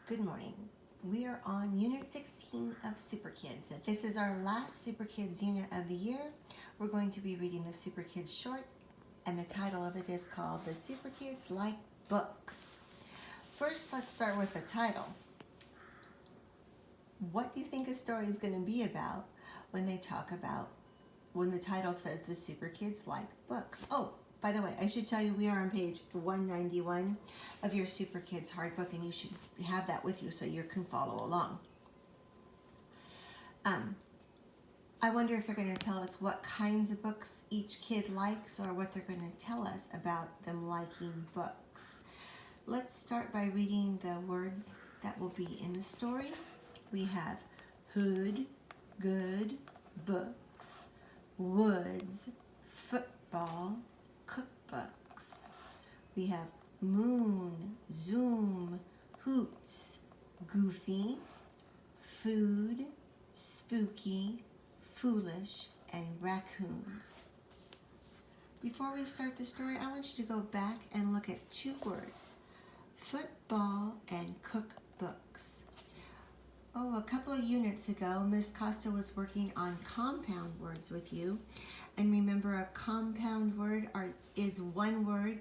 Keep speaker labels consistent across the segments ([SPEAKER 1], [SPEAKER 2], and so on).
[SPEAKER 1] Good morning. We are on Unit 16 of Super Kids. This is our last Super Kids unit of the year. We're going to be reading the Super Kids short, and the title of it is called The Super Kids Like Books. First, let's start with the title. What do you think a story is going to be about when the title says The Super Kids Like Books? Oh, by the way, I should tell you we are on page 191 of your Super Kids hardbook, and you should have that with you so you can follow along. I wonder if they're going to tell us what kinds of books each kid likes or what they're going to tell us about them liking books. Let's start by reading the words that will be in the story. We have hood, good, books, woods, football, cookbooks. We have moon, zoom, hoots, goofy, food, spooky, foolish, and raccoons. Before we start the story, I want you to go back and look at two words, football and cookbooks. Oh, a couple of units ago, Miss Costa was working on compound words with you. And remember, a compound word is one word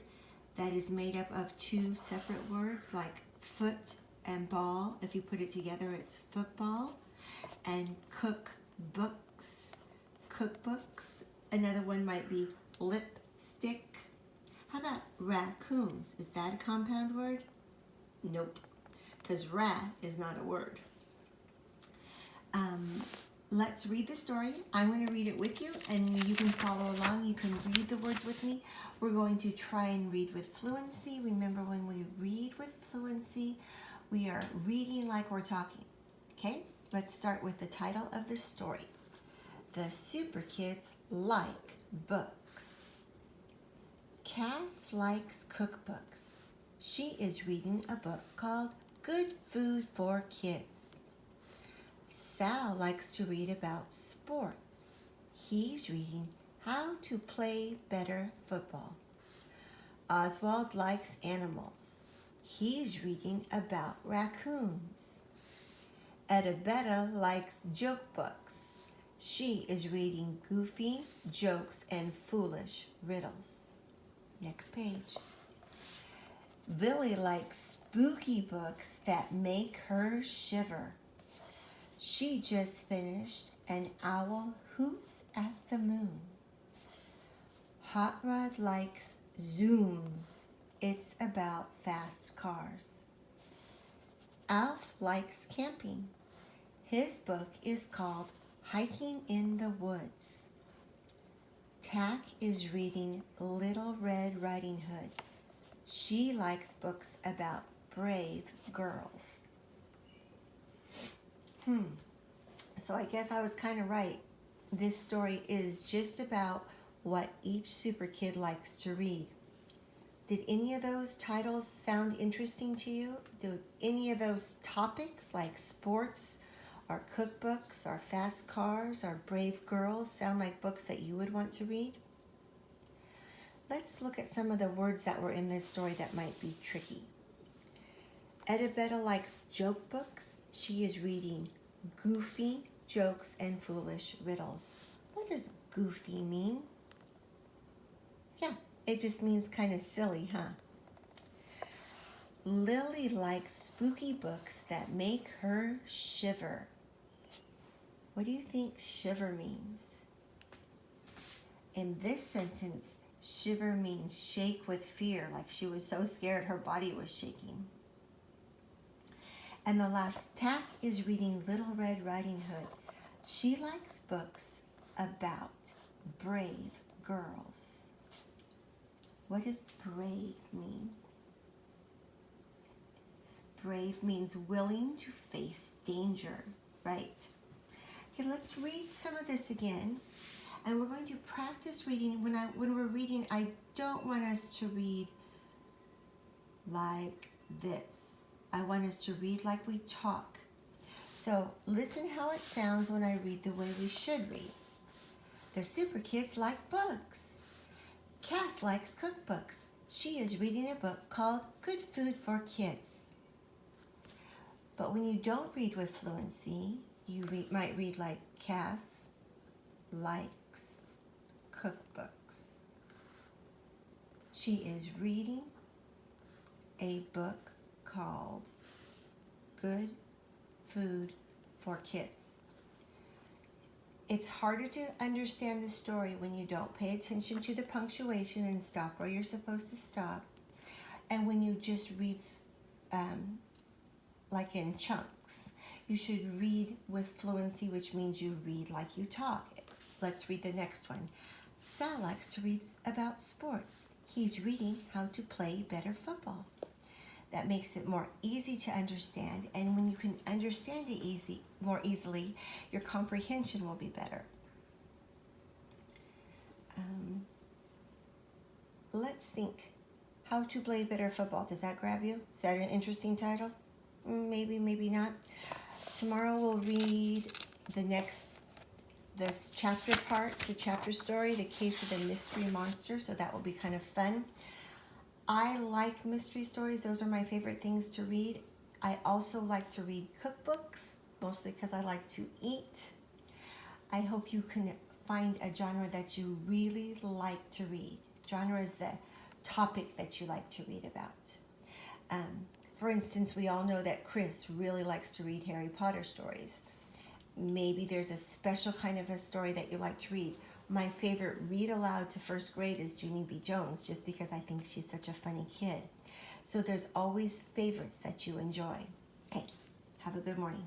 [SPEAKER 1] that is made up of two separate words, like foot and ball. If you put it together, it's football. And cookbooks. Another one might be lipstick. How about raccoons? Is that a compound word? Nope, because rat is not a word. Let's read the story. I'm going to read it with you, and you can follow along. You can read the words with me. We're going to try and read with fluency. Remember, when we read with fluency, we are reading like we're talking. Okay? Let's start with the title of the story. The Super Kids Like Books. Cass likes cookbooks. She is reading a book called Good Food for Kids. Sal likes to read about sports. He's reading How to Play Better Football. Oswald likes animals. He's reading about raccoons. Edabetta likes joke books. She is reading goofy jokes and foolish riddles. Next page. Billy likes spooky books that make her shiver. She just finished An Owl Hoots at the Moon. Hot Rod likes Zoom. It's about fast cars. Alf likes camping. His book is called Hiking in the Woods. Tack is reading Little Red Riding Hood. She likes books about brave girls. So I guess I was kind of right. This story is just about what each super kid likes to read. Did any of those titles sound interesting to you? Do any of those topics like sports or cookbooks or fast cars or brave girls sound like books that you would want to read? Let's look at some of the words that were in this story that might be tricky. Edabetta likes joke books. She is reading goofy jokes and foolish riddles. What does goofy mean? Yeah, it just means kind of silly, huh? Lily likes spooky books that make her shiver. What do you think shiver means? In this sentence, shiver means shake with fear, like she was so scared her body was shaking. And the last, Tack is reading Little Red Riding Hood. She likes books about brave girls. What does brave mean? Brave means willing to face danger, right? Okay, let's read some of this again. And we're going to practice reading. When we're reading, I don't want us to read like this. I want us to read like we talk. So listen how it sounds when I read the way we should read. The Super Kids like books. Cass likes cookbooks. She is reading a book called Good Food for Kids. But when you don't read with fluency, you might read like Cass likes cookbooks. She is reading a book called Good Food for Kids. It's harder to understand the story when you don't pay attention to the punctuation and stop where you're supposed to stop, and when you just read like in chunks. You should read with fluency, which means you read like you talk. Let's read the next one. Sal likes to read about sports. He's reading how to play better football. That makes it more easy to understand, and when you can understand it more easily, your comprehension will be better. Let's think. How to play better football. Does that grab you? Is that an interesting title? Maybe, maybe not. Tomorrow we'll read this chapter part, the chapter story, The Case of the Mystery Monster, so that will be kind of fun. I like mystery stories. Those are my favorite things to read. I also like to read cookbooks, mostly because I like to eat. I hope you can find a genre that you really like to read. Genre is the topic that you like to read about. For instance, we all know that Chris really likes to read Harry Potter stories. Maybe there's a special kind of a story that you like to read. My favorite read aloud to first grade is Junie B. Jones, just because I think she's such a funny kid. So there's always favorites that you enjoy. Okay, have a good morning.